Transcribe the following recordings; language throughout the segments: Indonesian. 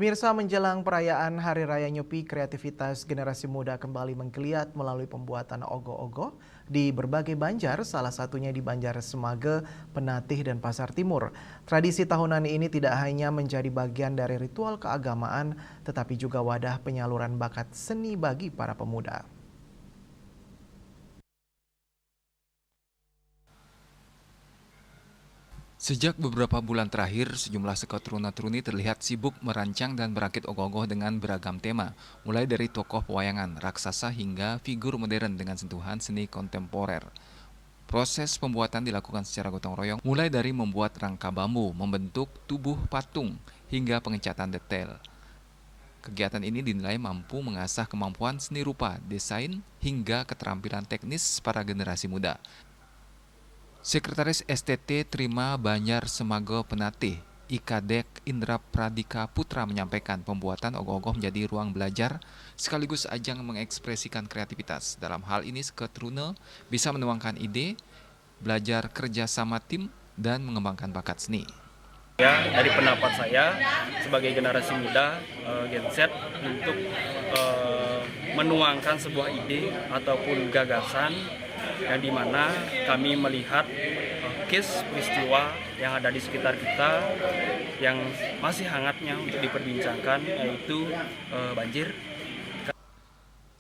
Pemirsa, menjelang perayaan Hari Raya Nyepi, kreativitas generasi muda kembali menggeliat melalui pembuatan ogoh-ogoh di berbagai banjar, salah satunya di Banjar Semage, Penatih, dan Pasar Timur. Tradisi tahunan ini tidak hanya menjadi bagian dari ritual keagamaan, tetapi juga wadah penyaluran bakat seni bagi para pemuda. Sejak beberapa bulan terakhir, sejumlah sekot truna-truni terlihat sibuk merancang dan merakit ogoh-ogoh dengan beragam tema, mulai dari tokoh pewayangan, raksasa hingga figur modern dengan sentuhan seni kontemporer. Proses pembuatan dilakukan secara gotong royong, mulai dari membuat rangka bambu, membentuk tubuh patung, hingga pengecatan detail. Kegiatan ini dinilai mampu mengasah kemampuan seni rupa, desain, hingga keterampilan teknis para generasi muda. Sekretaris STT Trima Banjar Semage Penatih, Ikadek Indra Pradika Putra menyampaikan pembuatan ogoh-ogoh menjadi ruang belajar sekaligus ajang mengekspresikan kreativitas. Dalam hal ini, Sketrune bisa menuangkan ide, belajar kerja sama tim, dan mengembangkan bakat seni. Ya, dari pendapat saya sebagai generasi muda Gen Z untuk menuangkan sebuah ide ataupun gagasan yang dimana kami melihat case peristiwa yang ada di sekitar kita yang masih hangatnya untuk diperbincangkan, yaitu banjir.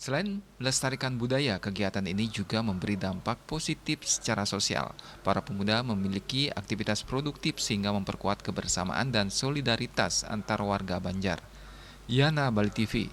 Selain melestarikan budaya, kegiatan ini juga memberi dampak positif secara sosial. Para pemuda memiliki aktivitas produktif sehingga memperkuat kebersamaan dan solidaritas antar warga Banjar. Yana, Bali TV.